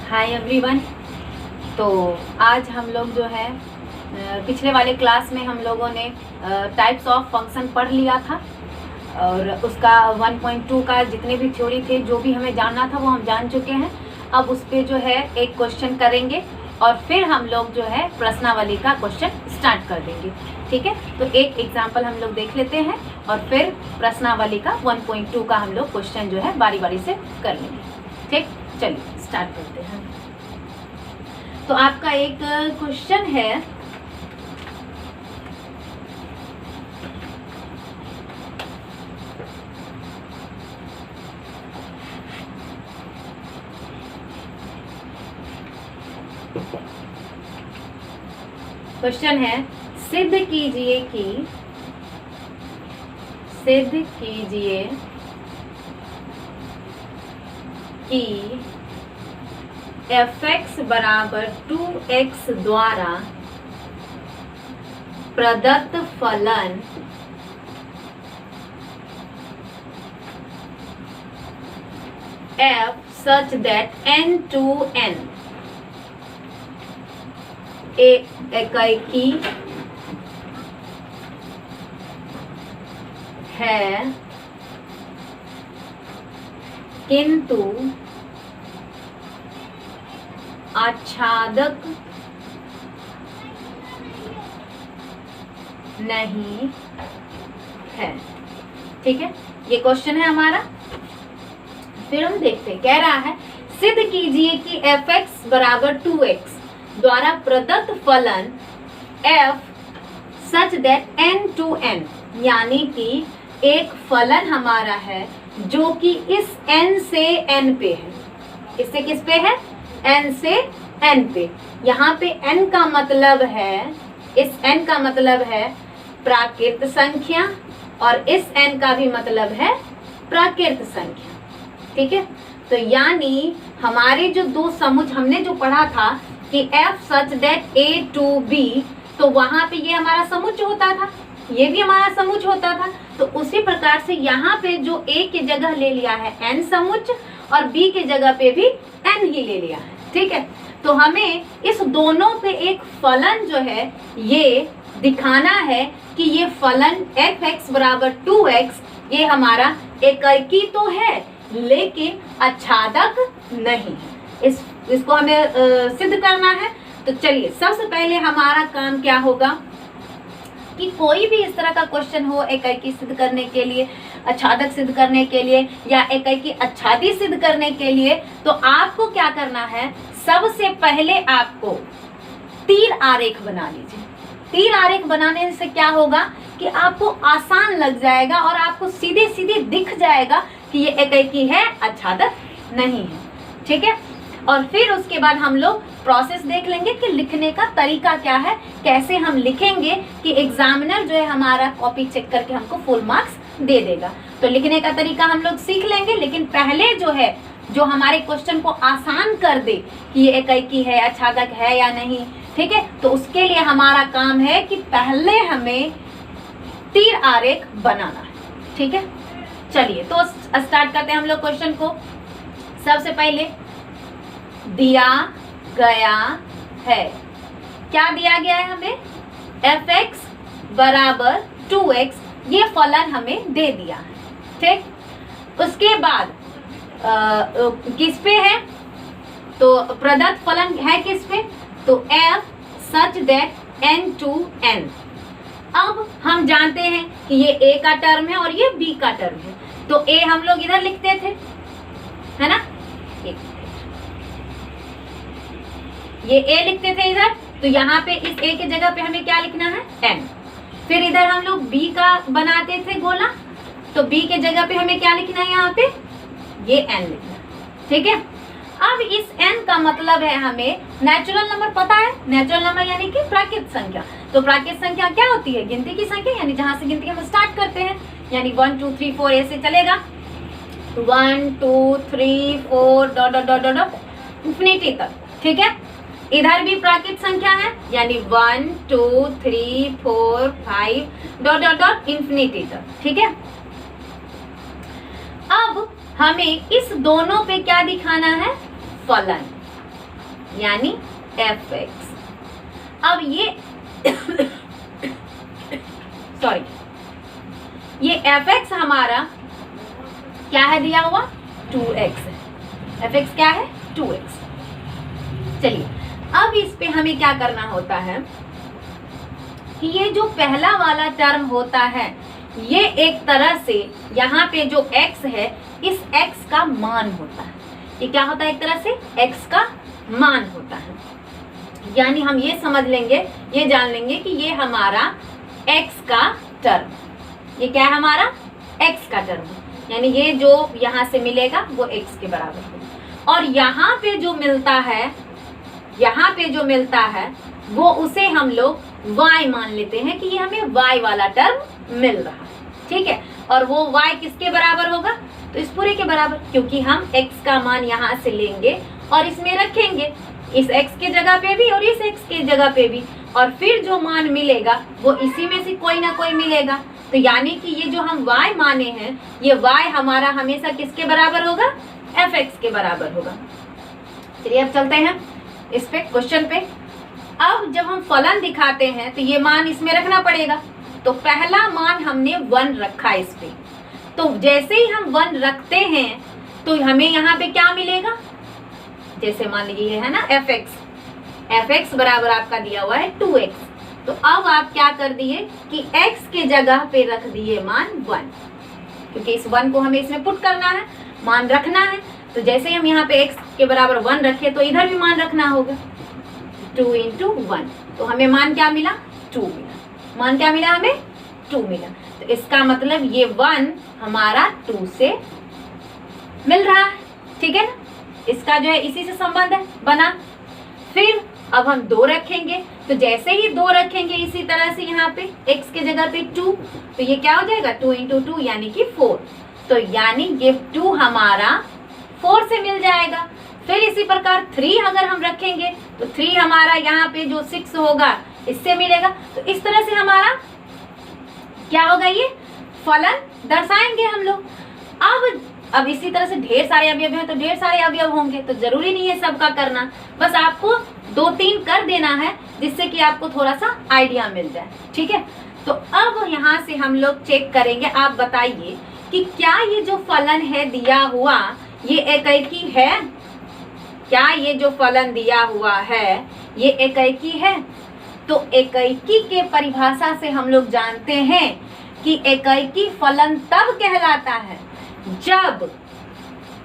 Hi everyone. तो आज हम लोग जो है पिछले वाले क्लास में हम लोगों ने टाइप्स ऑफ फंक्शन पढ़ लिया था और उसका 1.2 का जितने भी थ्योरी थे, जो भी हमें जानना था वो हम जान चुके हैं। अब उस पर जो है एक क्वेश्चन करेंगे और फिर हम लोग जो है प्रश्नावली का क्वेश्चन स्टार्ट कर देंगे। ठीक है, तो एक एग्जाम्पल हम लोग देख लेते हैं और फिर प्रश्नावली का 1.2 का हम लोग क्वेश्चन जो है बारी बारी से कर लेंगे। ठीक, चलिए स्टार्ट करते हैं। तो आपका एक क्वेश्चन है, क्वेश्चन है सिद्ध कीजिए कि fx बराबर 2x द्वारा प्रदत्त फलन f such that n to n एकाकी है किंतु आच्छादक नहीं है। ठीक है, ये क्वेश्चन है हमारा। फिर हम देखते हैं, कह रहा है सिद्ध कीजिए कि fx बराबर 2x द्वारा प्रदत्त फलन f such that n to n, यानी कि एक फलन हमारा है जो कि इस n से n पे है। इससे किस पे है? n से n पे। यहाँ पे n का मतलब है, इस n का मतलब है प्राकृत संख्या और इस n का भी मतलब है प्राकृत संख्या। ठीक है, तो यानी हमारे जो दो समुच्चय हमने जो पढ़ा था कि f such that a to b, तो वहां पे ये हमारा समुच्चय होता था, ये भी हमारा समुच्चय होता था। तो उसी प्रकार से यहाँ पे जो a की जगह ले लिया है n समुच्चय और b के जगह पे भी n ही ले लिया है। ठीक है, तो हमें इस दोनों पे एक फलन जो है ये दिखाना है कि ये फलन fx बराबर 2x ये हमारा एकाकी तो है लेकिन आच्छादक नहीं है। इसको हमें सिद्ध करना है। तो चलिए, सबसे पहले हमारा काम क्या होगा कि कोई भी इस तरह का क्वेश्चन हो एकाकी सिद्ध करने के लिए, आच्छादक सिद्ध करने के लिए या एकाकी आच्छादी सिद्ध करने के लिए, तो आपको क्या करना है, सबसे पहले आपको तीर आरेख बना लीजिए। तीर आरेख बनाने से क्या होगा कि आपको आसान लग जाएगा और आपको सीधे सीधे दिख जाएगा कि ये एकाकी है, आच्छादक नहीं है। ठीक है, और फिर उसके बाद हम लोग प्रोसेस देख लेंगे कि लिखने का तरीका क्या है, कैसे हम लिखेंगे कि एग्जामिनर जो है हमारा कॉपी चेक करके हमको फुल मार्क्स दे देगा। तो लिखने का तरीका हम लोग सीख लेंगे, लेकिन पहले जो है जो हमारे क्वेश्चन को आसान कर दे कि ये एकाकी है, आच्छादक है या नहीं। ठीक है, तो उसके लिए हमारा काम है कि पहले हमें तीर आरेख बनाना है। ठीक है, चलिए तो स्टार्ट करते हैं हम लोग क्वेश्चन को। सबसे पहले दिया गया है, क्या दिया गया है हमें, fx बराबर 2x ये फलन हमें दे दिया है। ठीक, उसके बाद किस पे है, तो प्रदत्त फलन है किस पे, तो f such that n to n। अब हम जानते हैं कि ये a का टर्म है और ये b का टर्म है, तो a हम लोग इधर लिखते थे, है ना, ये a लिखते थे इधर, तो यहाँ पे इस a की जगह पे हमें क्या लिखना है, n। फिर इधर हम लोग b का बनाते थे गोला, तो b के जगह पे हमें क्या लिखना है, यहाँ पे ये n लिखना। ठीक है, अब इस n का मतलब है हमें नेचुरल नंबर पता है, नेचुरल नंबर यानी कि प्राकृत संख्या। तो प्राकृत संख्या क्या होती है, गिनती की संख्या, यानी जहां से गिनती हम स्टार्ट करते हैं, यानी 1 2 3 4 ऐसे चलेगा, 1 2 3 4 dot dot dot dot infinity तक। ठीक है, इधर भी प्राकृत संख्या है, यानी 1 2 3 4 5 डॉट डॉट डॉट इंफिनिटी तक। ठीक है, अब हमें इस दोनों पे क्या दिखाना है, फलन। यानी fx। अब ये सॉरी, ये fx हमारा क्या है दिया हुआ, 2x है। fx क्या है, 2x। चलिए अब इस पे हमें क्या करना होता है कि ये जो पहला वाला टर्म होता है ये एक तरह से यहाँ पे जो x है इस x का मान होता है। ये क्या होता है, एक तरह से x का मान होता है। यानी हम ये समझ लेंगे, ये जान लेंगे कि ये हमारा x का टर्म, ये क्या है हमारा x का टर्म, यानी ये जो यहाँ से मिलेगा वो x के बराबर होगा। और यहाँ पे जो मिलता है, यहाँ पे जो मिलता है वो उसे हम लोग y मान लेते हैं कि ये हमें y वाला टर्म मिल रहा है, ठीक है। और वो y किसके बराबर होगा, तो इस पूरे के बराबर, क्योंकि हम x का मान यहाँ से लेंगे और इसमें रखेंगे, इस x के जगह पे भी और इस x के जगह पे भी, और फिर जो मान मिलेगा वो इसी में से कोई ना कोई मिलेगा। तो यानी कि ये जो हम y माने हैं ये y हमारा हमेशा किसके बराबर होगा, fx के बराबर होगा। चलिए अब चलते हैं इस पे क्वेश्चन पे। अब जब हम फलन दिखाते हैं तो ये मान इसमें रखना पड़ेगा। तो पहला मान हमने 1 रखा इस पे, तो जैसे ही हम 1 रखते हैं तो हमें यहाँ पे क्या मिलेगा, जैसे मान लीजिए ये है ना fx बराबर आपका दिया हुआ है 2x। तो अब आप क्या कर दिए कि x के जगह पे रख दिए मान 1, क्योंकि इस 1 को हमें इसमें पुट करना है, मान रखना है। तो जैसे ही हम यहाँ पे x के बराबर 1 रखे तो इधर भी मान रखना होगा, 2 into 1। तो हमें मान क्या मिला, 2 मिला। मान क्या मिला हमें, 2 मिला। तो इसका मतलब ये 1 हमारा 2 से मिल रहा है, ठीक है ना। इसका जो है इसी से संबंध है बना। फिर अब हम 2 रखेंगे, तो जैसे ही 2 रखेंगे इसी तरह से यहाँ पे x के जगह पे 2, तो ये क्या हो जाएगा, 2 into 2 यानी कि 4। तो यानी ये 2 हमारा 4 से मिल जाएगा। फिर इसी प्रकार 3 अगर हम रखेंगे तो 3 हमारा यहाँ पे जो 6 होगा इससे मिलेगा। तो इस तरह से हमारा क्या होगा, ये फलन दर्शाएंगे हम लोग। अब इसी तरह से ढेर सारे अवयव हैं तो ढेर सारे अवयव होंगे, तो जरूरी नहीं है सबका करना, बस आपको 2-3 कर देना है जिससे कि आपको थोड़ा सा आइडिया मिल जाए, ठीक है। तो अब यहाँ से हम लोग चेक करेंगे। आप बताइए कि क्या ये जो फलन है दिया हुआ ये एकाकी है, क्या ये जो फलन दिया हुआ है ये एकाकी है। तो एकाकी के परिभाषा से हम लोग जानते हैं कि एकाकी फलन तब कहलाता है जब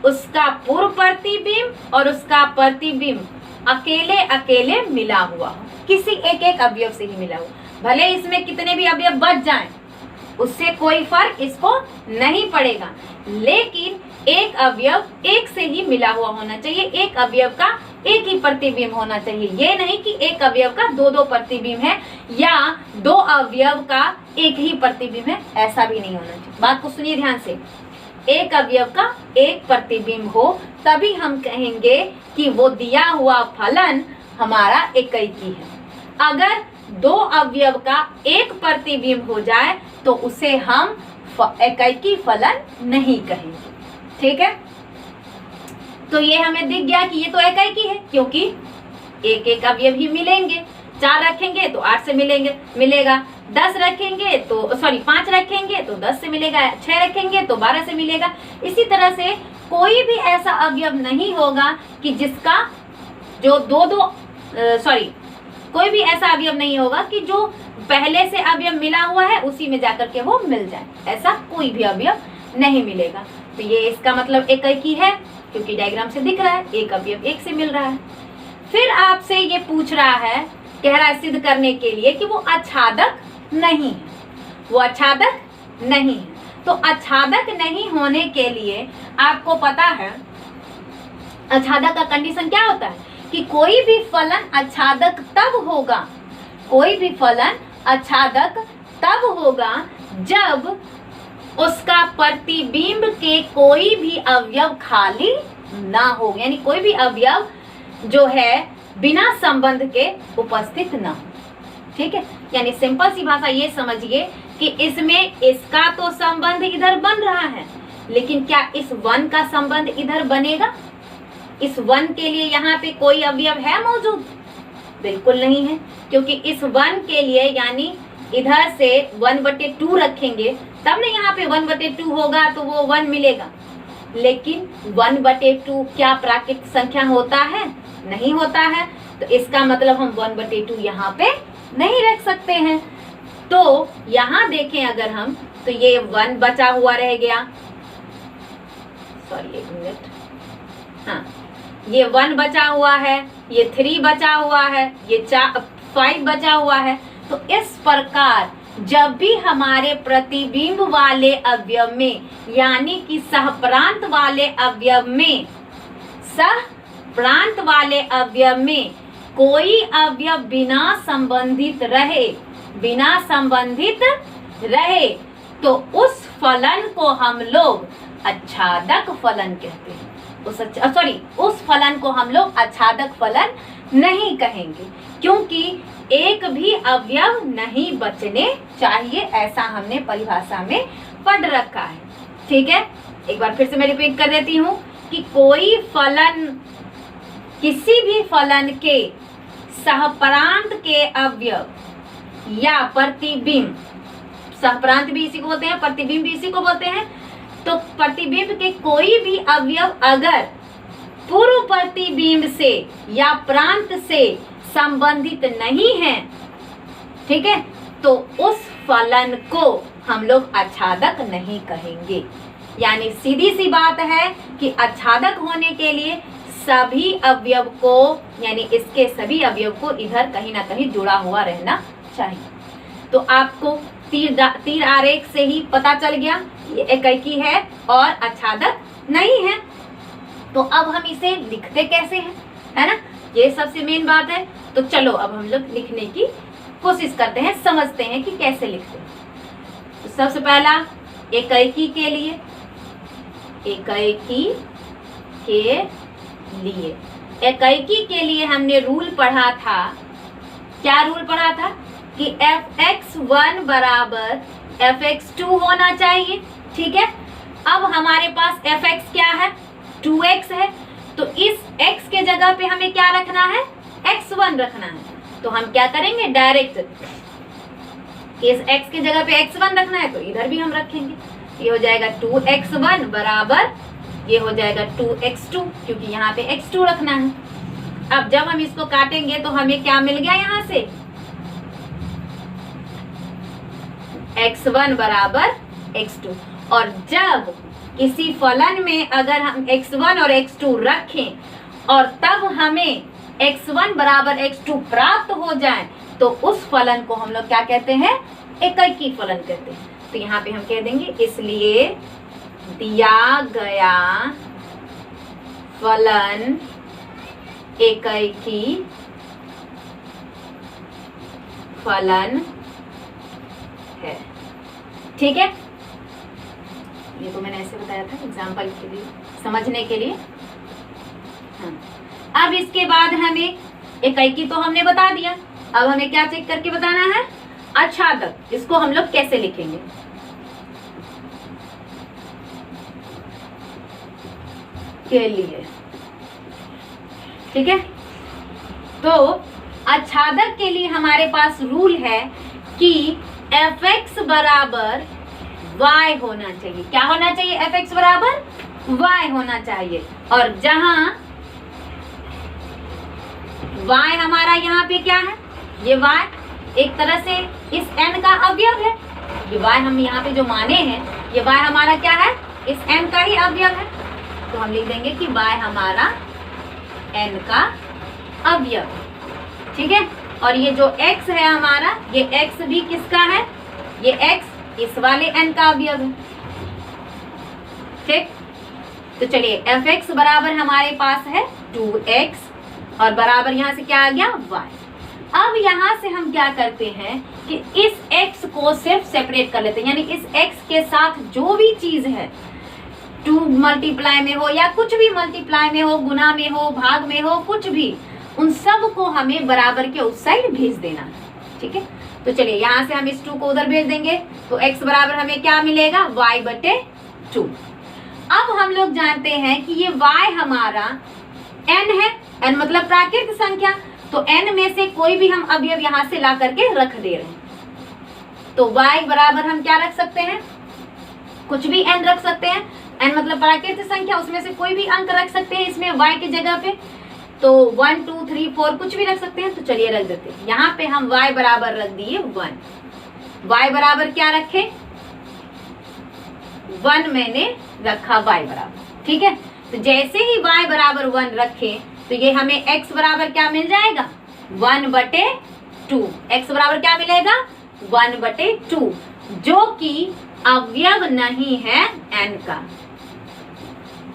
उसका पूर्व प्रतिबिंब और उसका प्रतिबिंब अकेले अकेले मिला हुआ हो, किसी एक अवयव से ही मिला हो। भले इसमें कितने भी अवयव बच जाएं उससे कोई फर्क इसको नहीं पड़ेगा, लेकिन एक अवयव एक से ही मिला हुआ होना चाहिए, एक अवयव का एक ही प्रतिबिंब होना चाहिए। ये नहीं कि एक अवयव का 2 प्रतिबिंब है या 2 अवयव का एक ही प्रतिबिंब है, ऐसा भी नहीं होना चाहिए। बात को सुनिए ध्यान से, एक अवयव का एक प्रतिबिंब हो तभी हम कहेंगे कि वो दिया हुआ फलन हमारा एकाकी है। अगर 2 अवयव का एक प्रतिबिंब हो जाए तो उसे हम एकाकी फलन नहीं कहेंगे, ठीक है। तो ये हमें दिख गया कि ये तो एकाकी है, क्योंकि एक अवयव ही मिलेंगे। 4 रखेंगे तो 8 से मिलेगा, 10 रखेंगे तो 5 रखेंगे तो 10 से मिलेगा, 6 रखेंगे तो 12 से मिलेगा। इसी तरह से कोई भी ऐसा अवयव नहीं होगा कि जिसका जो कोई भी ऐसा अवयव नहीं होगा कि जो पहले से अवयव मिला हुआ है उसी में जाकर के वो मिल जाए, ऐसा कोई भी अवयव नहीं मिलेगा। तो ये इसका मतलब एकाकी है, क्योंकि डायग्राम से दिख रहा है एक अवयव एक से मिल रहा है। फिर आपसे ये पूछ रहा है, कह रहा है सिद्ध करने के लिए कि वो आच्छादक नहीं है, वो आच्छादक नहीं है। तो आच्छादक नहीं होने के लिए आपको पता है आच्छादक का कंडीशन क्या होता है कि कोई भी फलन आच्छादक तब होगा, कोई भी फलन आच्छादक तब होगा जब उसका प्रतिबिंब के कोई भी अवयव खाली ना हो, यानी कोई भी अवयव जो है बिना संबंध के उपस्थित ना हो, ठीक है। यानी सिंपल सी भाषा ये समझिए कि इसमें इसका तो संबंध इधर बन रहा है, लेकिन क्या इस 1 का संबंध इधर बनेगा? इस 1 के लिए यहाँ पे कोई अवयव है मौजूद? बिल्कुल नहीं है, क्योंकि इस 1 के लिए यानी इधर से 1/2 रखेंगे तब ना यहाँ पे 1/2 होगा तो वो 1 मिलेगा। लेकिन 1/2 क्या प्राकृतिक संख्या होता है? नहीं होता है। तो इसका मतलब हम 1/2 यहाँ पे नहीं रख सकते हैं। तो यहाँ देखें अगर हम, तो ये 1 बचा हुआ रह गया, सॉरी 1 मिनट, हाँ ये 1 बचा हुआ है, ये 3 बचा हुआ है, ये 5 बचा हुआ है। तो इस प्रकार जब भी हमारे प्रतिबिंब वाले अवयव में यानी कि सहप्रांत वाले अवयव में कोई अवयव बिना संबंधित रहे तो उस फलन को हम लोग आच्छादक फलन कहते हैं। उस फलन को हम लोग आच्छादक फलन नहीं कहेंगे, क्योंकि एक भी अवयव नहीं बचने चाहिए, ऐसा हमने परिभाषा में पढ़ रखा है। ठीक है, एक बार फिर से मैं रिपीट कर देती हूँ कि कोई फलन, किसी भी फलन के सहप्रांत के अवयव या प्रतिबिंब, सहप्रांत भी इसी को बोलते हैं, प्रतिबिंब भी इसी को बोलते हैं, तो प्रतिबिंब के कोई भी अवयव अगर पूर्व प्रतिबिंब से या प्रांत से संबंधित नहीं है, ठीक है, तो उस फलन को हम लोग आच्छादक नहीं कहेंगे। यानी सीधी सी बात है कि आच्छादक होने के लिए सभी अवयव को, यानी इसके सभी अवयव को इधर कहीं ना कहीं जुड़ा हुआ रहना चाहिए। तो आपको तीर आरेख से ही पता चल गया ये एकाकी है और आच्छादक नहीं है। तो अब हम इसे लिखते कैसे हैं, है ना, ये सबसे मेन बात है। तो चलो अब हम लोग लिखने की कोशिश करते हैं, समझते हैं कि कैसे लिखते हैं। तो सबसे पहला एकाकी के लिए, एकाकी के लिए हमने रूल पढ़ा था। क्या रूल पढ़ा था कि fx1 बराबर fx2 होना चाहिए। ठीक है, अब हमारे पास fx क्या है, 2x है, तो इस x के जगह पे हमें क्या रखना है, x1 रखना है। तो हम क्या करेंगे, डायरेक्ट इस x की जगह पे x1 रखना है तो इधर भी हम रखेंगे। ये हो जाएगा 2x1 बराबर, ये हो जाएगा 2x2, क्योंकि यहाँ पे x2 रखना है। अब जब हम इसको काटेंगे तो हमें क्या मिल गया, यहाँ से x1 बराबर x2। और जब किसी फलन में अगर हम x1 और x2 रखें और तब हमें x1 बराबर x2 प्राप्त हो जाए तो उस फलन को हम लोग क्या कहते हैं, एकाकी फलन कहते हैं। तो यहाँ पे हम कह देंगे इसलिए दिया गया फलन एकाकी फलन है। ठीक है, ये तो मैंने ऐसे बताया था एग्जाम्पल के लिए, समझने के लिए। हाँ, अब इसके बाद हमें एकाकी तो हमने बता दिया, अब हमें क्या चेक करके बताना है, आच्छादक। इसको हम लोग कैसे लिखेंगे, के लिए। ठीक है, तो आच्छादक के लिए हमारे पास रूल है कि fx बराबर y होना चाहिए। क्या होना चाहिए, fx बराबर y होना चाहिए। और जहां y हमारा यहाँ पे क्या है, ये y एक तरह से इस n का अवयव है। ये y हम यहाँ पे जो माने हैं, ये y हमारा क्या है, इस n का ही अवयव है। तो हम लिख देंगे कि y हमारा n का अवयव। ठीक है, और ये जो x है हमारा, ये x भी किसका है, ये x इस वाले n का अवयव है। ठीक, तो चलिए fx बराबर हमारे पास है 2x और बराबर यहाँ से क्या आ गया, y। अब यहाँ से हम क्या करते हैं कि इस x को सिर्फ सेपरेट कर लेते हैं, यानी इस x के साथ जो भी चीज है, 2 मल्टीप्लाई में हो या कुछ भी मल्टीप्लाई में हो, गुना में हो, भाग में हो, कुछ भी, उन सब को हमें बराबर के उस साइड भेज देना है। ठीक है, तो चलिए यहाँ से हम इस 2 को उधर भेज देंगे तो x बराबर हमें क्या मिलेगा, y/2। अब हम लोग जानते हैं कि ये y हमारा n है, n मतलब प्राकृत संख्या, तो n में से कोई भी हम अवयव यहाँ से ला करके रख दे रहे हैं। तो y बराबर हम क्या रख सकते हैं, कुछ भी n रख सकते हैं, n मतलब प्राकृत संख्या, उसमें से कोई भी अंक रख सकते हैं इसमें y की जगह पे, तो 1 2 3 4 कुछ भी रख सकते हैं। तो चलिए रख देते हैं, यहाँ पे हम y बराबर रख दिए 1। y बराबर क्या रखे, 1 मैंने रखा y बराबर, ठीक है। तो जैसे ही y बराबर 1 रखे तो ये हमें x बराबर क्या मिल जाएगा, 1/2। x बराबर क्या मिलेगा, 1/2, जो कि अवयव नहीं है n का।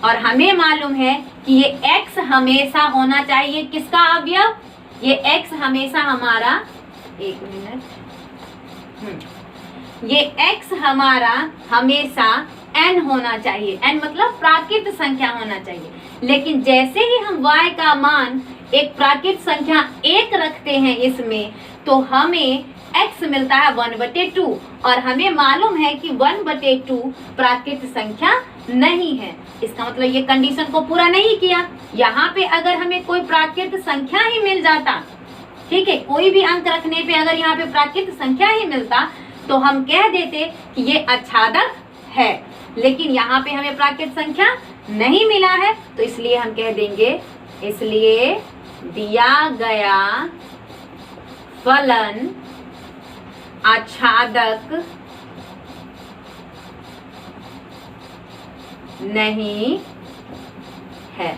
और हमें मालूम है कि ये x हमेशा होना चाहिए किसका अवयव, ये x हमेशा हमारा, एक मिनट, ये x हमारा हमेशा n होना चाहिए, n मतलब प्राकृत संख्या होना चाहिए। लेकिन जैसे ही हम y का मान एक प्राकृत संख्या 1 रखते हैं इसमें, तो हमें x मिलता है 1/2, और हमें मालूम है कि 1/2 प्राकृत संख्या नहीं है। इसका मतलब ये कंडीशन को पूरा नहीं किया। यहाँ पे अगर हमें कोई प्राकृत संख्या ही मिल जाता, ठीक है, कोई भी अंक रखने पे अगर यहाँ पे प्राकृत संख्या ही मिलता तो हम कह देते कि ये आच्छादक है। लेकिन यहाँ पे हमें प्राकृत संख्या नहीं मिला है, तो इसलिए हम कह देंगे, इसलिए दिया गया फलन आच्छादक नहीं है।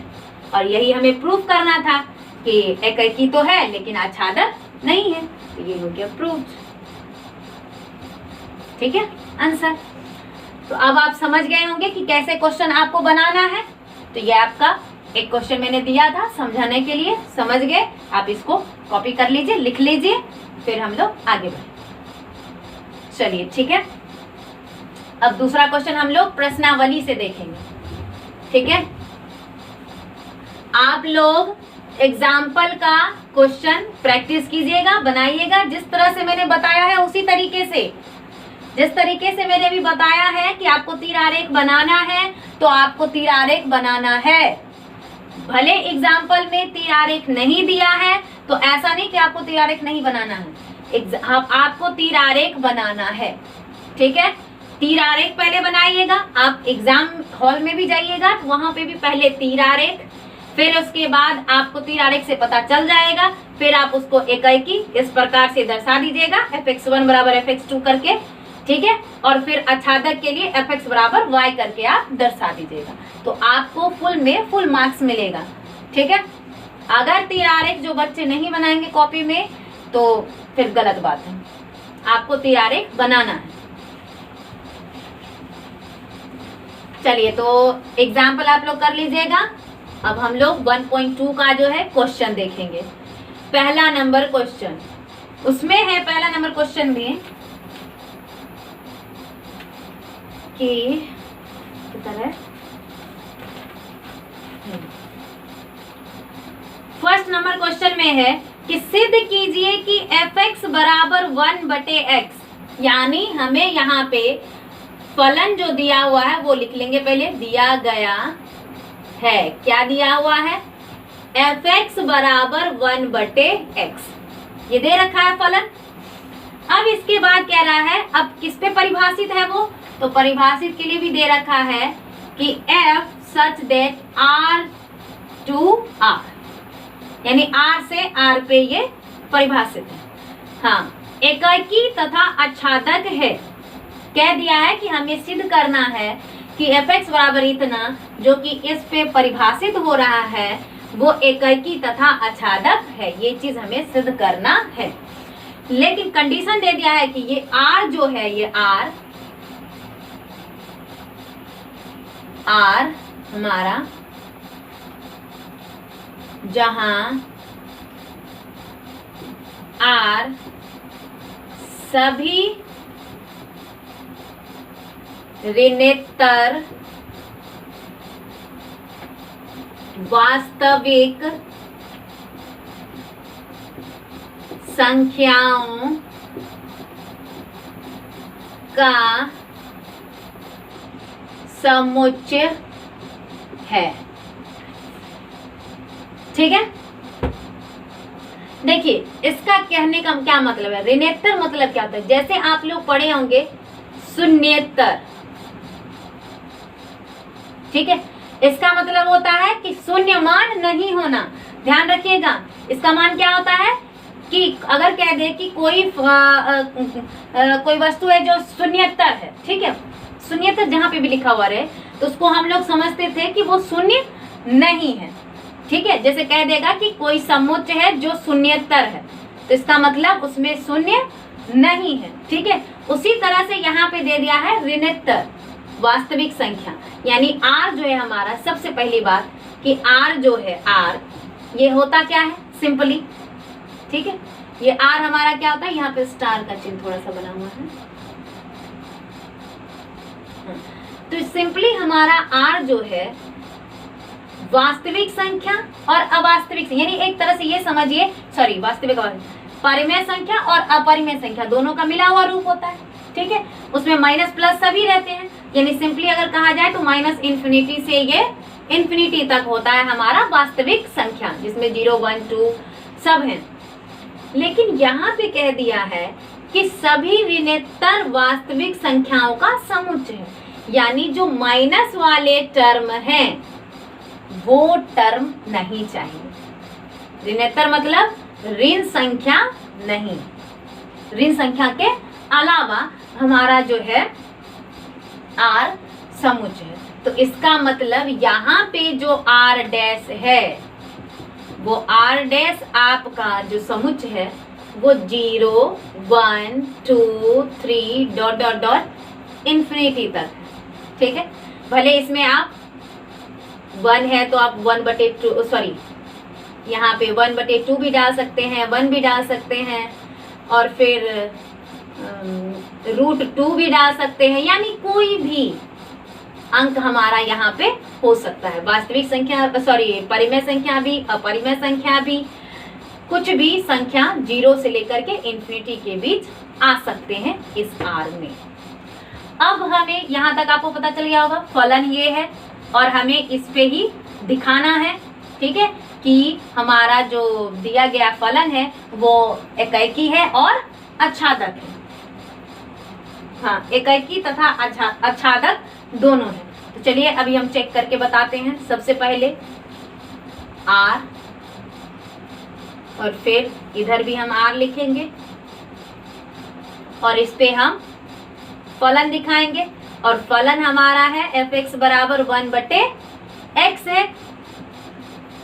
और यही हमें प्रूफ करना था कि एकाकी तो है लेकिन आच्छादक नहीं है, तो ये हो गया प्रूफ, ठीक है आंसर। तो अब आप समझ गए होंगे कि कैसे क्वेश्चन आपको बनाना है। तो ये आपका एक क्वेश्चन मैंने दिया था समझाने के लिए, समझ गए, आप इसको कॉपी कर लीजिए, लिख लीजिए, फिर हम लोग आगे बढ़े। चलिए ठीक है, अब दूसरा क्वेश्चन हम लोग प्रश्नावली से देखेंगे, ठीक है। आप लोग एग्जाम्पल का क्वेश्चन प्रैक्टिस कीजिएगा, बनाइएगा, जिस तरह से मैंने बताया है उसी तरीके से, जिस तरीके से मैंने अभी बताया है कि आपको तीर आरेख बनाना है तो आपको तीर आरेख बनाना है। भले एग्जाम्पल में तीर आरेख नहीं दिया है तो ऐसा नहीं कि आपको तीर आरेख नहीं बनाना है, आपको तीर आरेख बनाना है, ठीक है। तीर आरेख पहले बनाइएगा, आप एग्जाम हॉल में भी जाइएगा तो वहां पे भी पहले तीर आरेख, फिर उसके बाद आपको तीर आरेख से पता चल जाएगा, फिर आप उसको एकाकी इस प्रकार से दर्शा दीजिएगा, fx1 बराबर fx2 करके, ठीक है। और फिर आच्छादक के लिए fx बराबर y करके आप दर्शा दीजिएगा, तो आपको फुल मार्क्स मिलेगा, ठीक है। अगर तीर आरेख जो बच्चे नहीं बनाएंगे कॉपी में तो फिर गलत बात है, आपको तीर आरेख बनाना है। चलिए तो एग्जाम्पल आप लोग कर लीजिएगा। अब हम लोग 1.2 का जो है क्वेश्चन देखेंगे। पहला नंबर क्वेश्चन, उसमें है पहला नंबर क्वेश्चन में कि कितना है, फर्स्ट नंबर क्वेश्चन में है कि सिद्ध कीजिए कि fx बराबर 1/x, यानी हमें यहाँ पे फलन जो दिया हुआ है वो लिख लेंगे पहले, दिया गया है, क्या दिया हुआ है, fx बराबर 1/x, ये दे रखा है फलन। अब इसके बाद कह रहा है, अब किस पे परिभाषित है वो, तो परिभाषित के लिए भी दे रखा है कि f such that r to r, यानी r से r पे ये परिभाषित है। हाँ, एकाकी तथा आच्छादक है, कह दिया है कि हमें सिद्ध करना है कि fx बराबर इतना जो कि इस पे परिभाषित हो रहा है वो एकाकी तथा आच्छादक है, ये चीज हमें सिद्ध करना है। लेकिन कंडीशन दे दिया है कि ये r जो है, ये r हमारा जहां r सभी ऋणोत्तर वास्तविक संख्याओं का समुच्चय है। ठीक है, देखिए इसका कहने का क्या मतलब है। ऋणोत्तर मतलब क्या होता है, जैसे आप लोग पढ़े होंगे शून्येतर, ठीक है, इसका मतलब होता है कि शून्य मान नहीं होना। ध्यान रखिएगा, इसका मान क्या होता है कि अगर कह दे कि कोई वस्तु है जो शून्येतर है, ठीक है, शून्येतर जहां पे भी लिखा हुआ रहे तो उसको हम लोग समझते थे कि वो शून्य नहीं है, ठीक है। जैसे कह देगा कि कोई समुच्चय है जो शून्येतर है, तो इसका मतलब उसमें शून्य नहीं है, ठीक है। उसी तरह से यहाँ पे दे दिया है ऋणोत्तर वास्तविक संख्या, यानी r जो है हमारा, सबसे पहली बात कि r जो है, r ये होता क्या है सिंपली, ठीक है, ये r हमारा क्या होता है, यहाँ पे स्टार का चिन्ह थोड़ा सा बना हुआ है, तो सिंपली हमारा r जो है वास्तविक संख्या और अवास्तविक संख्या, यानी एक तरह से ये समझिए, सॉरी वास्तविक परिमेय संख्या और अपरिमेय संख्या दोनों का मिला हुआ रूप होता है, ठीक है। उसमें माइनस प्लस सभी रहते हैं, यानी सिंपली अगर कहा जाए तो माइनस इन्फिनिटी से ये इन्फिनिटी तक होता है हमारा वास्तविक संख्या, जिसमें 0 1 2 सब हैं। लेकिन यहाँ पे कह दिया है कि सभी ऋणोत्तर वास्तविक संख्याओं का समुच्चय है, यानी जो माइनस वाले टर्म हैं वो टर्म नहीं चाहिए। ऋणोत्तर मतलब ऋण संख्या नहीं, ऋण संख्या के अलावा हमारा जो है r समुच्चय है। तो इसका मतलब यहाँ पे जो r डैश है वो r डैश आपका जो समुच्चय है वो 0 1 2 3 डॉट डॉट डॉट इन्फिनिटी तक है, ठीक है। भले इसमें आप 1 है तो आप 1/2, सॉरी यहाँ पे 1/2 भी डाल सकते हैं, 1 भी डाल सकते हैं, और फिर √2 भी डाल सकते हैं, यानी कोई भी अंक हमारा यहाँ पे हो सकता है। वास्तविक संख्या, सॉरी परिमेय संख्या भी, अपरिमेय संख्या भी, कुछ भी संख्या 0 से लेकर के इन्फिनिटी के बीच आ सकते हैं इस R में। अब हमें यहाँ तक आपको पता चल गया होगा फलन ये है, और हमें इस पे ही दिखाना है, ठीक है, कि हमारा जो दिया गया फलन है वो एकाकी है और आच्छादक है। हाँ, एकाकी तथा आच्छादक दोनों है। तो चलिए अभी हम चेक करके बताते हैं। सबसे पहले R, और फिर इधर भी हम R लिखेंगे, और इस पे हम फलन दिखाएंगे, और फलन हमारा है fx बराबर 1/x है,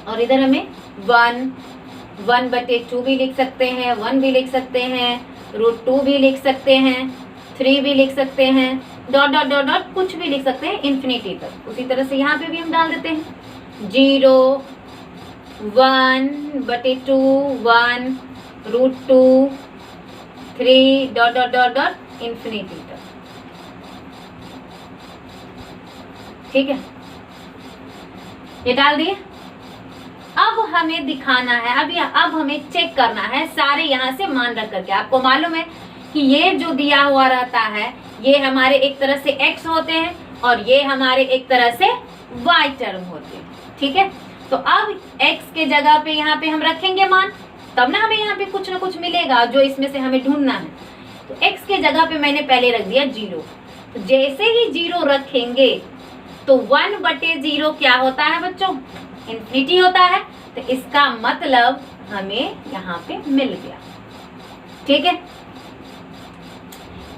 और इधर हमें 1/2 भी लिख सकते हैं, 1 भी लिख सकते हैं, √2 भी लिख सकते हैं, 3 भी लिख सकते हैं, डॉट डॉट डॉट डॉट कुछ भी लिख सकते हैं इन्फिनिटी तक। उसी तरह से यहाँ पे भी हम डाल देते हैं 0 1/2 1 √2 3 dot dot dot dot infinity तक, ठीक है, ये डाल दिए। अब हमें दिखाना है, अब हमें चेक करना है सारे यहाँ से मान रख करके। आपको मालूम है कि ये जो दिया हुआ रहता है ये हमारे एक तरह से x होते हैं, और ये हमारे एक तरह से y टर्म होते हैं, ठीक है। तो अब x के जगह पे यहाँ पे हम रखेंगे मान, तब ना हमें यहाँ पे कुछ ना कुछ मिलेगा जो इसमें से हमें ढूंढना है। तो x के जगह पे मैंने पहले रख दिया 0। तो जैसे ही 0 रखेंगे तो 1/0 क्या होता है बच्चों, इन्फिनिटी होता है। तो इसका मतलब हमें यहाँ पे मिल गया, ठीक है।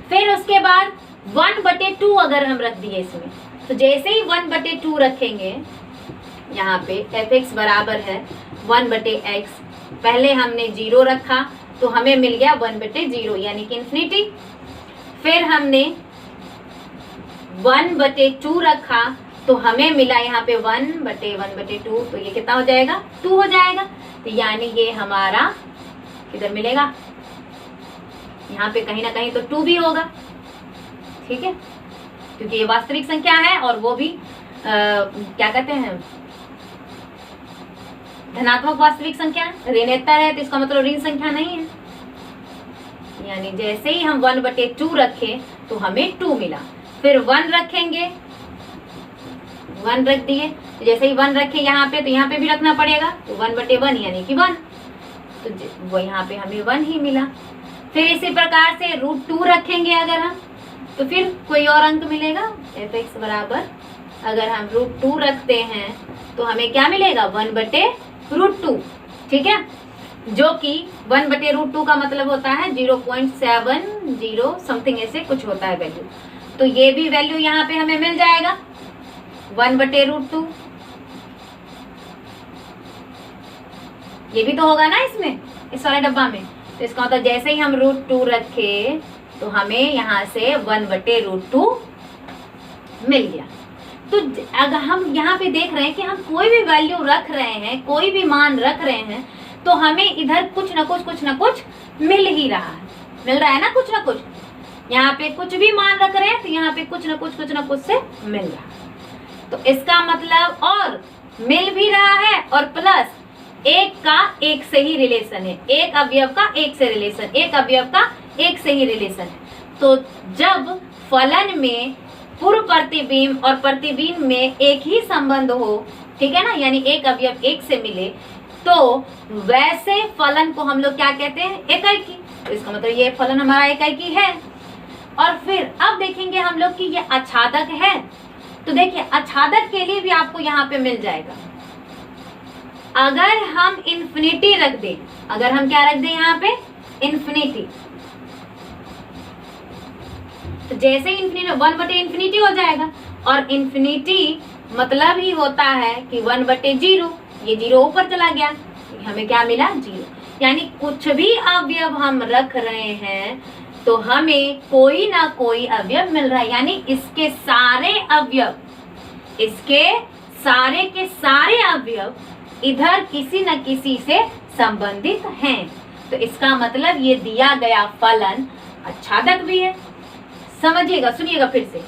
फिर उसके बाद 1/2 अगर हम रख दिए इसमें, तो जैसे ही 1/2 रखेंगे यहाँ पे fx बराबर है 1/x, पहले हमने 0 रखा तो हमें मिल गया 1/0 यानी कि इन्फिनिटी। फिर हमने 1/2 रखा तो हमें मिला यहाँ पे 1/1/2, तो ये कितना हो जाएगा, 2 हो जाएगा। तो यानी ये हमारा किधर मिलेगा, यहाँ पे कहीं ना कहीं तो 2 भी होगा, ठीक है, क्योंकि ये वास्तविक संख्या है और वो भी क्या कहते हैं, धनात्मक वास्तविक संख्या, ऋणोत्तर है, तो इसका मतलब ऋण संख्या नहीं है। यानी जैसे ही हम 1/2 रखें तो हमें 2 मिला। फिर 1 रखेंगे, 1 रख दिए जैसे ही 1 रखे यहाँ पे तो यहाँ पे भी रखना पड़ेगा, तो 1/1 यानी कि 1, तो वो यहाँ पे हमें 1 ही मिला। फिर इसी प्रकार से √2 रखेंगे अगर हम, तो फिर कोई और अंक मिलेगा। fx बराबर अगर हम √2 रखते हैं तो हमें क्या मिलेगा, 1/√2, ठीक है, जो कि 1/√2 का मतलब होता है 0.70 समथिंग, ऐसे कुछ होता है वैल्यू। तो ये भी वैल्यू यहाँ पे हमें मिल जाएगा 1/√2। ये भी तो होगा ना इसमें, इस वाले डब्बा में। तो इसका मतलब जैसे ही हम √2 रखे तो हमें यहाँ से 1/√2 मिल गया। तो अगर हम यहाँ पे देख रहे हैं कि हम कोई भी वैल्यू रख रहे हैं, कोई भी मान रख रहे हैं, तो हमें इधर कुछ ना कुछ मिल ही रहा है, मिल रहा है ना कुछ ना कुछ। यहाँ पे कुछ भी मान रख रहे हैं तो यहाँ पे कुछ ना कुछ से मिल रहा है। तो इसका मतलब और मिल भी रहा है और प्लस एक का एक से ही रिलेशन है, एक अवयव का एक से रिलेशन, एक अवयव का एक से ही रिलेशन है। तो जब फलन में पूर्व प्रतिबिंब और प्रतिबिंब में एक ही संबंध हो, ठीक है ना, यानी एक अवयव एक से मिले, तो वैसे फलन को हम लोग क्या कहते हैं, एकैकी। तो इसका मतलब ये फलन हमारा एकैकी है। और फिर अब देखेंगे हम लोग कि ये आच्छादक है। तो देखिए आच्छादक के लिए भी आपको यहाँ पे मिल जाएगा। अगर हम इन्फिनिटी रख दें, अगर हम क्या रख दें यहाँ पे, इन्फिनिटी, तो जैसे इन्फिनिटी 1/∞ हो जाएगा। और इन्फिनिटी मतलब ही होता है कि 1/0, ये 0 ऊपर चला गया, हमें क्या मिला, 0। यानी कुछ भी अवयव हम रख रहे हैं तो हमें कोई ना कोई अवयव मिल रहा है, यानी इसके सारे अवयव, इसके सारे के सारे अवयव इधर किसी न किसी से संबंधित हैं। तो इसका मतलब ये दिया गया फलन आच्छादक भी है। समझिएगा, सुनिएगा फिर से।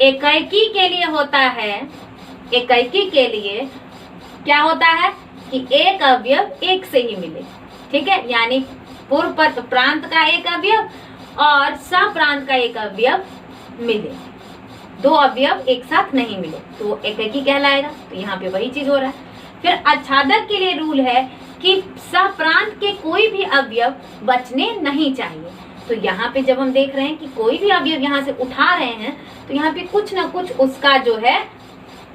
एकैकी के लिए होता है, एकैकी के लिए क्या होता है कि एक अवयव एक से ही मिले, ठीक है, यानी पूर्व प्रांत का एक अवयव और सप्रांत का एक अवयव मिले, दो अवयव एक साथ नहीं मिले तो वो एकैकी कहलाएगा। तो यहाँ पे वही चीज हो रहा है। फिर आच्छादक के लिए रूल है कि सप्रांत के कोई भी अवयव बचने नहीं चाहिए। तो यहाँ पे जब हम देख रहे हैं कि कोई भी अवयव यहाँ से उठा रहे हैं तो यहाँ पे कुछ ना कुछ उसका जो है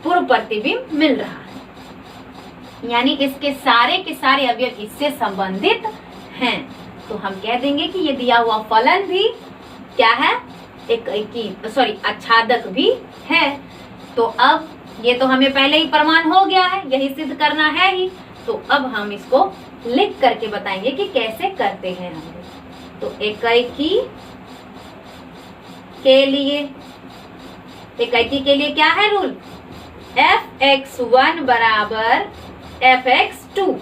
पूर्व प्रतिबिंब मिल रहा है, यानी इसके सारे के सारे अवयव इससे संबंधित हैं। तो हम कह देंगे कि ये दिया हुआ फलन भी क्या है, आच्छादक भी है। तो अब ये तो हमें पहले ही प्रमाण हो गया है, यही सिद्ध करना है ही। तो अब हम इसको लिख करके बताएंगे कि कैसे करते हैं हम। तो एकैकी के लिए क्या है रूल, fx1 बराबर fx2।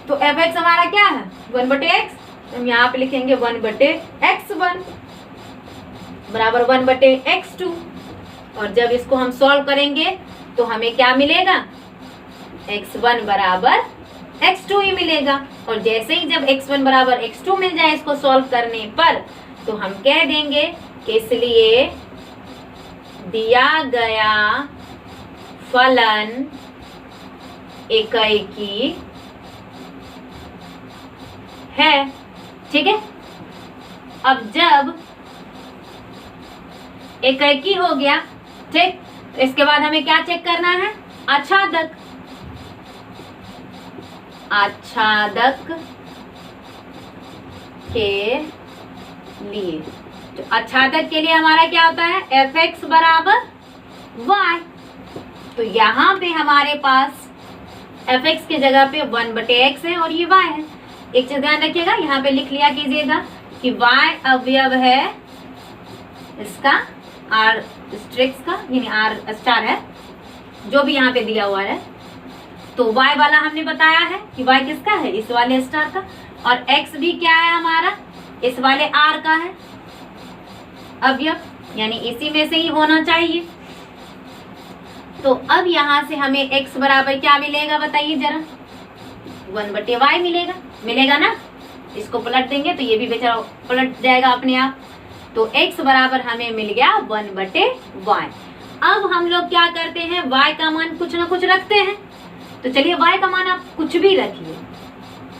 तो fx हमारा क्या है 1/x, हम यहाँ पे लिखेंगे 1/x1 बराबर 1/x2। और जब इसको हम सॉल्व करेंगे तो हमें क्या मिलेगा, x1 बराबर x2 ही मिलेगा। और जैसे ही जब x1 बराबर x2 मिल जाए इसको सॉल्व करने पर, तो हम कह देंगे कि इसलिए दिया गया फलन एकैकी है, ठीक है। अब जब एकैकी हो गया, ठीक, तो इसके बाद हमें क्या चेक करना है, आच्छादक। आच्छादक के लिए, तो आच्छादक के लिए हमारा क्या होता है, fx बराबर y। तो यहाँ पे हमारे पास fx के जगह पे 1/x है और ये y है। एक चीज ध्यान रखिएगा, यहाँ पे लिख लिया कीजिएगा कि y अवयव है इसका r स्ट्रिक्स का, यानी r स्टार है जो भी यहाँ पे दिया हुआ है। तो y वाला हमने बताया है कि y किसका है, इस वाले स्टार का। और x भी क्या है हमारा, इस वाले r का है अवयव, यानी इसी में से ही होना चाहिए। तो अब यहाँ से हमें x बराबर क्या मिलेगा बताइए जरा, 1/y मिलेगा ना। इसको पलट देंगे तो ये भी बेचारा पलट जाएगा अपने आप। तो x बराबर हमें मिल गया 1/y। अब हम लोग क्या करते हैं, y का मान कुछ ना कुछ रखते हैं। तो चलिए y का मान आप कुछ भी रखिए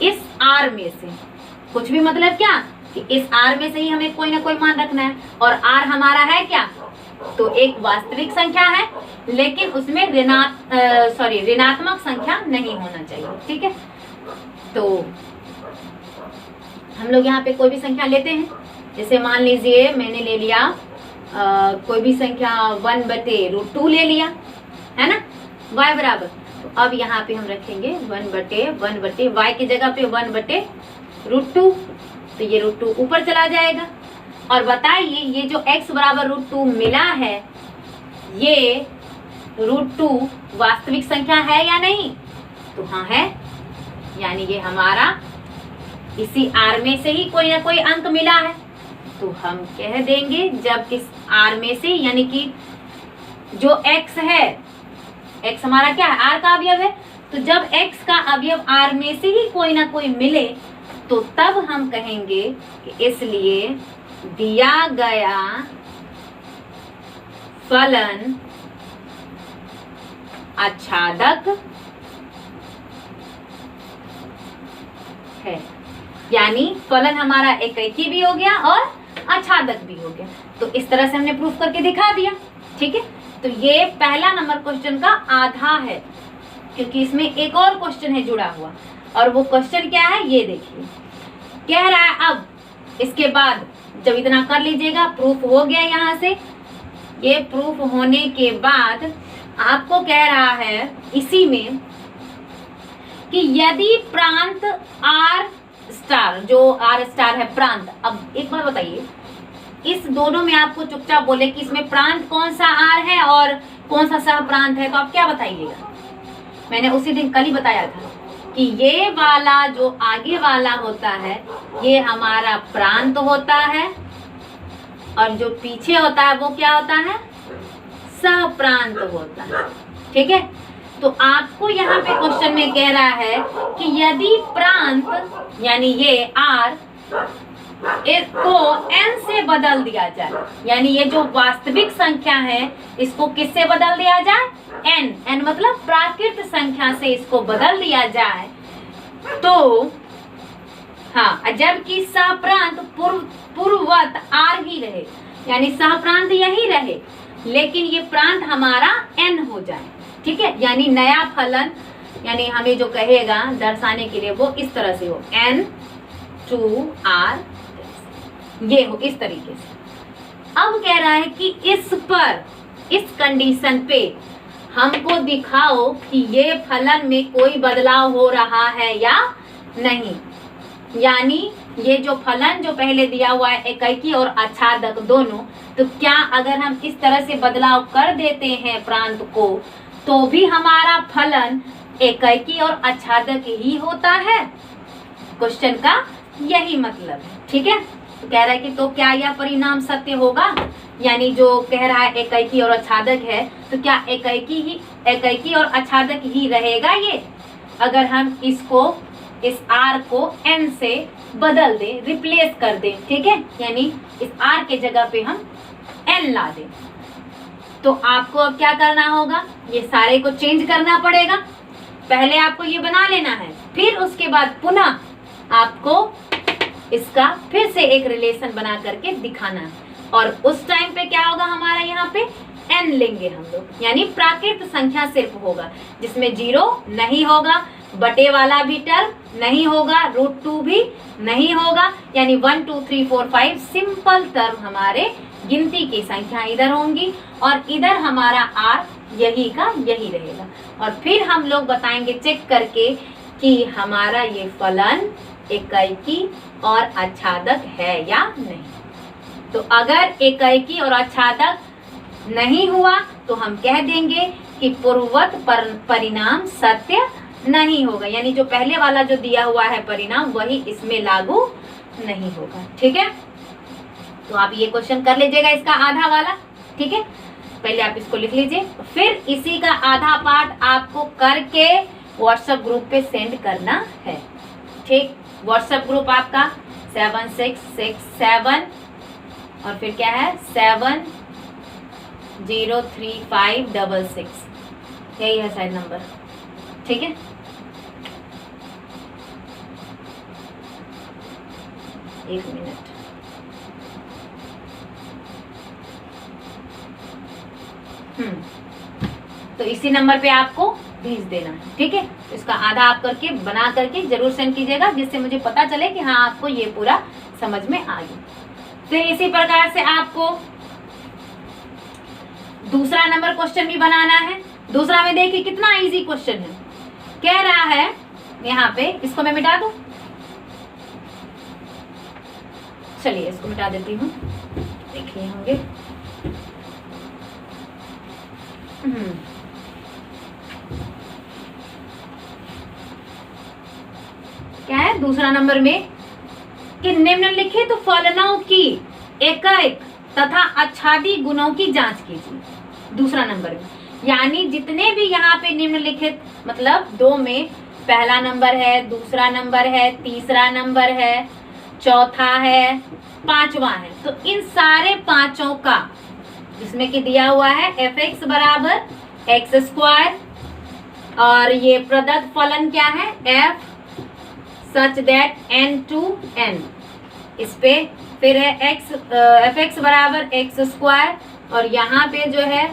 इस r में से। कुछ भी मतलब क्या कि इस r में से ही हमें कोई ना कोई मान रखना है। और r हमारा है क्या, तो एक वास्तविक संख्या है, लेकिन उसमें ऋणात्मक संख्या नहीं होना चाहिए। ठीक है, तो हम लोग यहाँ पे कोई भी संख्या लेते हैं। जैसे मान लीजिए मैंने ले लिया कोई भी संख्या 1/√2 ले लिया, है ना, y बराबर। तो अब यहाँ पे हम रखेंगे 1/1 y की जगह पे 1/√2। तो ये √2 ऊपर चला जाएगा। और बताइए ये जो x बराबर √2 मिला है, ये √2 वास्तविक संख्या है या नहीं? तो हाँ है, यानी ये हमारा इसी r में से ही कोई ना कोई अंक मिला है। तो हम कह देंगे जब इस r में से, यानी कि जो x है, x हमारा क्या है, r का अवयव है, तो जब x का अवयव r में से ही कोई ना कोई मिले तो तब हम कहेंगे कि इसलिए दिया गया फलन आच्छादक है। यानी फलन हमारा एकैकी भी हो गया और आच्छादक भी हो गया। तो इस तरह से हमने प्रूफ करके दिखा दिया। ठीक है, तो ये पहला नंबर क्वेश्चन का आधा है, क्योंकि इसमें एक और क्वेश्चन है जुड़ा हुआ। और वो क्वेश्चन क्या है ये देखिए, कह रहा है अब इसके बाद जब इतना कर लीजिएगा, प्रूफ हो गया यहाँ से। ये प्रूफ होने के बाद आपको कह रहा है इसी में कि यदि प्रांत R स्टार, जो R स्टार है प्रांत। अब एक बार बताइए, इस दोनों में आपको चुपचाप बोले कि इसमें प्रांत कौन सा R है और कौन सा सह प्रांत है, तो आप क्या बताइएगा? मैंने उसी दिन कल ही बताया था कि ये वाला जो आगे वाला होता है ये हमारा प्रांत होता है, और जो पीछे होता है वो क्या होता है, सह प्रांत होता है। ठीक है, तो आपको यहाँ पे क्वेश्चन में कह रहा है कि यदि प्रांत यानी ये R को n से बदल दिया जाए, यानी ये जो वास्तविक संख्या है इसको किससे बदल दिया जाए, n मतलब प्राकृत संख्या से इसको बदल दिया जाए, तो हाँ, जबकि सहप्रांत पूर्ववत R ही रहे, यानी सहप्रांत यही रहे, लेकिन ये प्रांत हमारा n हो जाए। ठीक है, यानी नया फलन, यानी हमें जो कहेगा दर्शाने के लिए वो इस तरह से हो, n2r, ये हो इस तरीके से। अब कह रहा है कि इस पर, इस कंडीशन पे हमको दिखाओ कि ये फलन में कोई बदलाव हो रहा है या नहीं। यानी ये जो फलन जो पहले दिया हुआ है एकैकी और आच्छादक दोनों, तो क्या अगर हम इस तरह से बदलाव कर देते हैं प्रांत को, तो भी हमारा फलन एकैकी और आच्छादक ही होता है। क्वेश्चन का यही मतलब है। ठीक है, तो कह रहा है कि तो क्या यह परिणाम सत्य होगा, यानी जो कह रहा है एकैकी और आच्छादक है, तो क्या एकैकी और आच्छादक ही रहेगा ये, अगर हम इसको, इस r को n से बदल दें, रिप्लेस कर दें। ठीक है, यानी इस r के जगह पे हम n ला दें, तो आपको अब क्या करना होगा, ये सारे को चेंज करना पड़ेगा। पहले आपको ये बना लेना है, फिर उसके बाद पुनः आपको इसका फिर से एक रिलेशन बना करके दिखाना है। और उस टाइम पे क्या होगा, हमारा यहाँ पे n लेंगे हम लोग, यानी प्राकृत संख्या सिर्फ होगा, जिसमें 0 नहीं होगा, बटे वाला भी टर्म नहीं होगा, √2 भी नहीं होगा, यानी 1 2 3 4 5 सिंपल टर्म हमारे गिनती की संख्या इधर होंगी, और इधर हमारा r यही का यही रहेगा। और फिर हम लोग बताएंगे चेक करके कि हमारा ये फलन एकैकी और आच्छादक है या नहीं। तो अगर एकैकी और आच्छादक नहीं हुआ तो हम कह देंगे कि पूर्ववत परिणाम सत्य नहीं होगा, यानी जो पहले वाला जो दिया हुआ है परिणाम वही इसमें लागू नहीं होगा। ठीक है, तो आप ये क्वेश्चन कर लीजिएगा इसका आधा वाला। ठीक है, पहले आप इसको लिख लीजिए, फिर इसी का आधा पार्ट आपको करके व्हाट्सएप ग्रुप पे सेंड करना है। ठीक, व्हाट्सएप ग्रुप आपका 7667 और फिर क्या है 03566, यही है शायद नंबर। ठीक है, एक मिनट। तो इसी नंबर पे आपको भेज देना है। ठीक है, इसका आधा आप करके बना करके जरूर सेंड कीजिएगा, जिससे मुझे पता चले कि हाँ आपको ये पूरा समझ में आ गया। फिर इसी प्रकार से आपको दूसरा नंबर क्वेश्चन भी बनाना है। दूसरा में देखिए कितना इजी क्वेश्चन है। कह रहा है यहाँ पे, इसको मैं मिटा दूं, चलिए इसको मिटा देती हूँ, देखिए होंगे। क्या है दूसरा नंबर में कि निम्नलिखित फलनों की एकाएक तथा आच्छादी गुणों की जांच कीजिए। दूसरा नंबर में यानी जितने भी यहाँ पे निम्नलिखित, मतलब दो में पहला नंबर है, दूसरा नंबर है, तीसरा नंबर है, चौथा है, पांचवा है, तो इन सारे पांचों का जिसमें कि दिया हुआ है f(x) बराबर x², और ये प्रदत्त फलन क्या है f such that n to n, इस पे फिर है f(x) बराबर x², और यहाँ पे जो है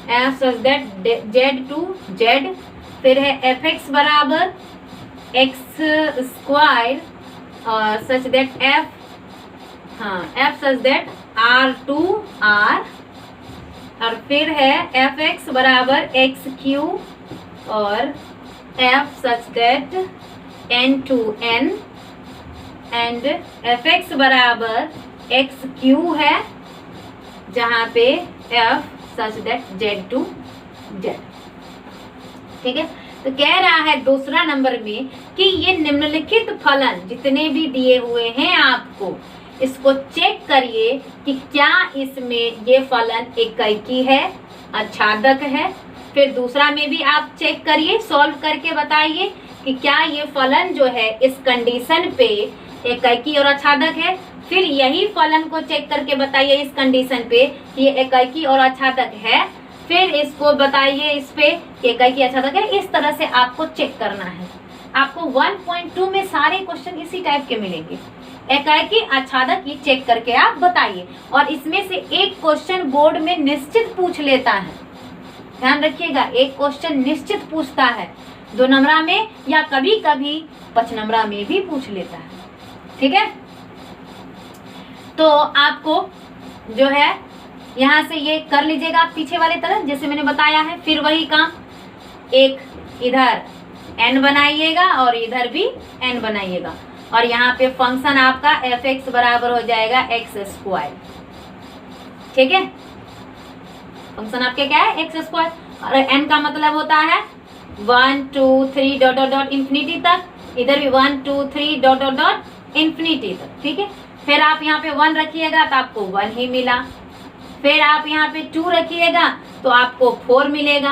f such that z to z, फिर है f(x) बराबर x² और such that f such that r to r, और फिर है f(x) बराबर x³ और f such that n to n, and f(x) बराबर x³ है, जहाँ पे f such that z to z। ठीक है, तो कह रहा है दूसरा नंबर में कि ये निम्नलिखित फलन जितने भी दिए हुए हैं आपको, इसको चेक करिए कि क्या इसमें ये फलन एकाएकी है, आच्छादक है। फिर दूसरा में भी आप चेक करिए, सॉल्व करके बताइए कि क्या ये फलन जो है इस कंडीशन पे एकाएकी और आच्छादक है। फिर यही फलन को चेक करके बताइए इस कंडीशन पे कि ये एकाएकी और आच्छादक है, फिर इसको बताइए इस पे एकाएकी आच्छादक है। इस तरह से आपको चेक करना है। आपको 1.2 में सारे क्वेश्चन इसी टाइप के मिलेंगे। एकाएकी आच्छादक ये चेक करके आप बताइए, और इसमें से एक क्वेश्चन बोर्ड में निश्चित पूछ लेता है, ध्यान रखिएगा, एक क्वेश्चन निश्चित पूछता है 2 नंबरा में, या कभी कभी 5 नंबरा में भी पूछ लेता है। ठीक है, तो आपको जो है यहाँ से ये कर लीजिएगा आप पीछे वाले तरह जैसे मैंने बताया है। फिर वही काम, एक इधर n बनाइएगा और इधर भी n बनाइएगा, और यहाँ पे फंक्शन आपका f(x) बराबर हो जाएगा x²। ठीक है, फंक्शन आपके क्या है x², और n का मतलब होता है 1 2 3 डॉट डॉट डॉट इंफिनिटी तक, इधर भी 1 2 3 डॉट डॉट डॉट इंफिनिटी तक। ठीक है, फिर आप यहाँ पे 1 रखिएगा तो आपको 1 ही मिला, फिर आप यहाँ पे 2 रखिएगा तो आपको 4 मिलेगा,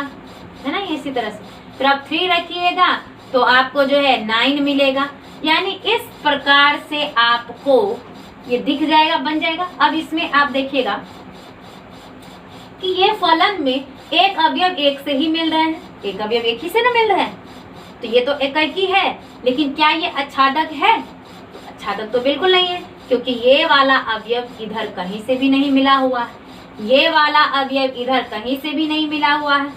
है ना, इसी तरह से। फिर आप 3 रखिएगा तो आपको जो है 9 मिलेगा। यानी इस प्रकार से आपको ये दिख जाएगा, बन जाएगा। अब इसमें आप देखिएगा कि ये फलन में एक अवयव एक से ही मिल रहा है, एक अवयव एक ही से ना मिल रहा है, तो ये तो एकाएकी है। लेकिन क्या ये आच्छादक है? तो आच्छादक तो बिल्कुल नहीं है, क्योंकि ये वाला अवयव इधर कहीं से भी नहीं मिला हुआ है, ये वाला अवयव इधर कहीं से भी नहीं मिला हुआ है।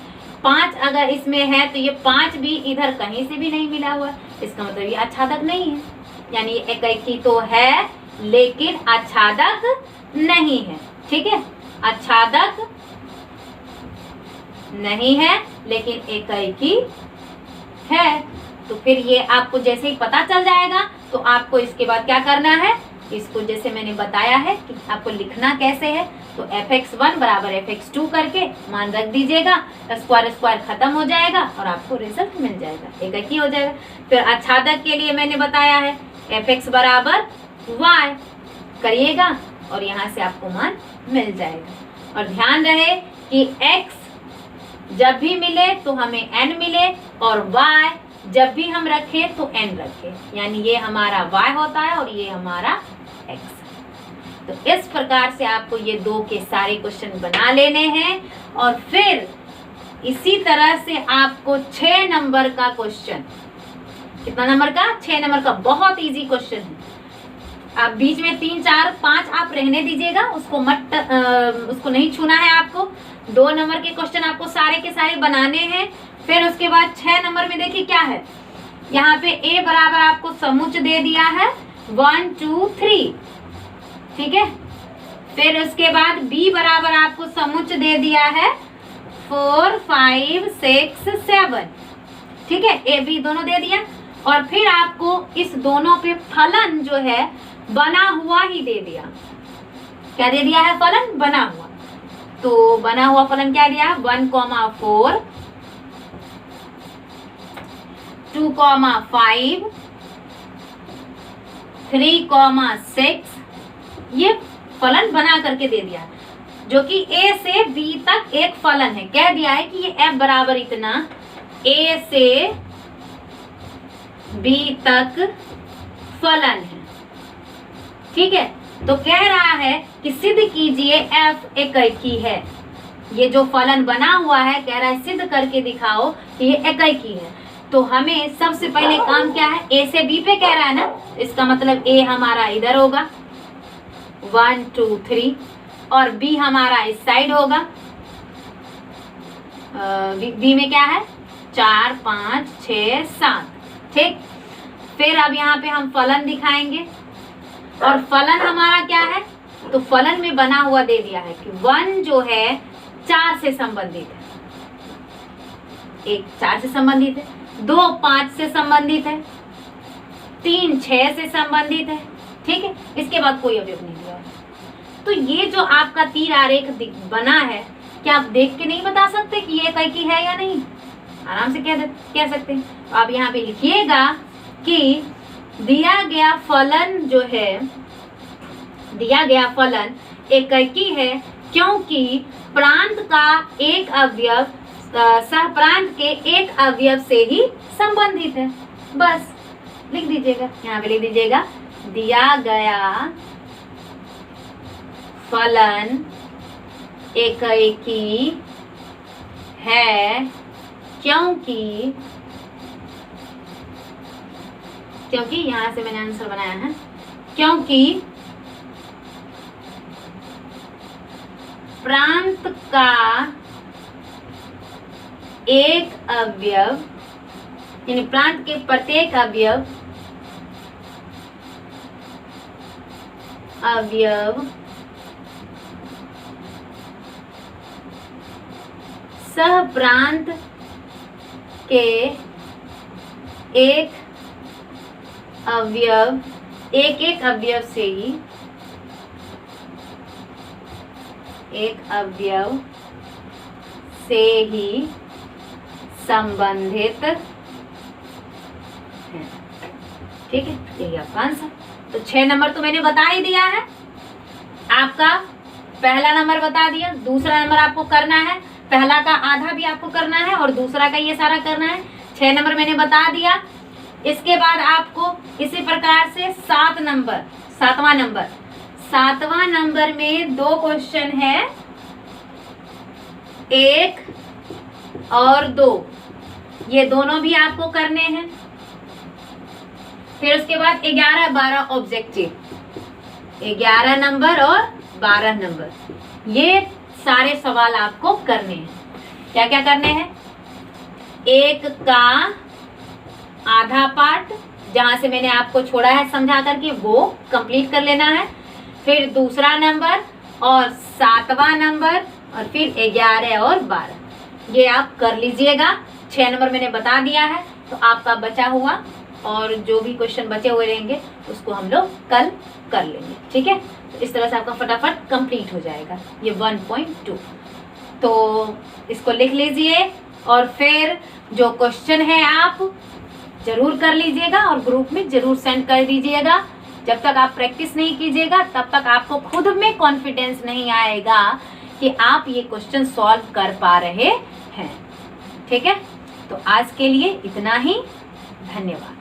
5 अगर इसमें है तो ये 5 भी इधर कहीं से भी नहीं मिला हुआ है, इसका मतलब ये आच्छादक नहीं है। यानी ये एकाएकी तो है लेकिन आच्छादक नहीं है। ठीक है, आच्छादक नहीं है लेकिन एकाएकी है। तो फिर ये आपको जैसे ही पता चल जाएगा तो आपको इसके बाद क्या करना है, इसको जैसे मैंने बताया है कि आपको लिखना कैसे है, तो f(x1) बराबर f(x2) करके मान रख दीजिएगा, स्क्वायर स्क्वायर खत्म हो जाएगा और आपको रिजल्ट मिल जाएगा, एकाएकी हो जाएगा। फिर आच्छादक के लिए मैंने बताया है f(x) बराबर y करिएगा और यहाँ से आपको मान मिल जाएगा। और ध्यान रहे कि x जब भी मिले तो हमें n मिले, और y जब भी हम रखें तो n रखें, यानी ये हमारा y होता है और ये हमारा x। तो इस प्रकार से आपको ये 2 के सारे क्वेश्चन बना लेने हैं और फिर इसी तरह से आपको 6 नंबर का क्वेश्चन, कितना नंबर का, 6 नंबर का, बहुत इजी क्वेश्चन है। आप बीच में 3, 4, 5 आप रहने दीजिएगा, उसको उसको नहीं छूना है आपको। 2 नंबर के क्वेश्चन आपको सारे के सारे बनाने हैं। फिर उसके बाद 6 नंबर में देखिए क्या है, यहाँ पे a बराबर आपको समुच्चय दे दिया है 1, 2, 3, ठीक है। फिर उसके बाद b बराबर आपको समुच्चय दे दिया है 4, 5, 6, 7, ठीक है, a b दोनों दे दिया। और फिर आपको इस दोनों पे फलन जो है बना हुआ ही दे दिया। क्या दे दिया है, फलन बना हुआ। तो बना हुआ फलन क्या दिया है, 1, 4, 2, 5, 3, 6, ये फलन बना करके दे दिया, जो कि a से b तक एक फलन है। कह दिया है कि ये f बराबर इतना a से b तक फलन है, ठीक है। तो कह रहा है कि सिद्ध कीजिए f एकाकी है। ये जो फलन बना हुआ है कह रहा है सिद्ध करके दिखाओ कि ये एकाकी है। तो हमें सबसे पहले काम क्या है, a से b पे कह रहा है ना, इसका मतलब a हमारा इधर होगा 1, 2, 3 और b हमारा इस साइड होगा। b में क्या है 4, 5, 6, 7, ठीक। फिर अब यहाँ पे हम फलन दिखाएंगे और फलन हमारा क्या है, तो फलन में बना हुआ दे दिया है कि 1 जो है 4 से संबंधित है, 1 4 से संबंधित है, 2 5 से संबंधित है, 3 6 से संबंधित है, ठीक है। इसके बाद कोई अवयव नहीं दिया। तो ये जो आपका तीर आरेख बना है, क्या आप देख के नहीं बता सकते कि ये एकाकी है या नहीं? आराम से कह सकते हैं। तो आप यहाँ पे लिखिएगा कि दिया गया फलन जो है, दिया गया फलन एकाकी है क्योंकि प्रांत का एक अवयव सहप्रांत के एक अवयव से ही संबंधित है। बस लिख दीजिएगा, यहाँ पे लिख दीजिएगा दिया गया फलन एकाकी है क्योंकि यहाँ से मैंने आंसर बनाया है, क्योंकि प्रांत का एक अवयव यानी प्रांत के प्रत्येक अवयव सहप्रांत के एक अवयव से ही संबंधित है, ठीक है। यही आपका आंसर। तो 6 नंबर तो मैंने बता ही दिया है, आपका पहला नंबर बता दिया, दूसरा नंबर आपको करना है, पहला का आधा भी आपको करना है और दूसरा का ये सारा करना है। 6 नंबर मैंने बता दिया। इसके बाद आपको इसी प्रकार से 7वां नंबर में 2 क्वेश्चन है, 1 और 2, ये दोनों भी आपको करने हैं। फिर उसके बाद 11, 12 ऑब्जेक्टिव, 11 नंबर और 12 नंबर, ये सारे सवाल आपको करने हैं। क्या क्या करने हैं, 1 का आधा पार्ट जहां से मैंने आपको छोड़ा है समझा करके वो कंप्लीट कर लेना है। फिर दूसरा नंबर और 7वां नंबर और फिर 11 और 12, ये आप कर लीजिएगा। 6 नंबर मैंने बता दिया है। तो आपका बचा हुआ और जो भी क्वेश्चन बचे हुए रहेंगे उसको हम लोग कल कर लेंगे, ठीक है। तो इस तरह से आपका फटाफट कंप्लीट हो जाएगा ये 1.2। तो इसको लिख लीजिए और फिर जो क्वेश्चन है आप जरूर कर लीजिएगा और ग्रुप में जरूर सेंड कर दीजिएगा। जब तक आप प्रैक्टिस नहीं कीजिएगा तब तक आपको खुद में कॉन्फिडेंस नहीं आएगा कि आप ये क्वेश्चन सॉल्व कर पा रहे हैं, ठीक है। तो आज के लिए इतना ही, धन्यवाद।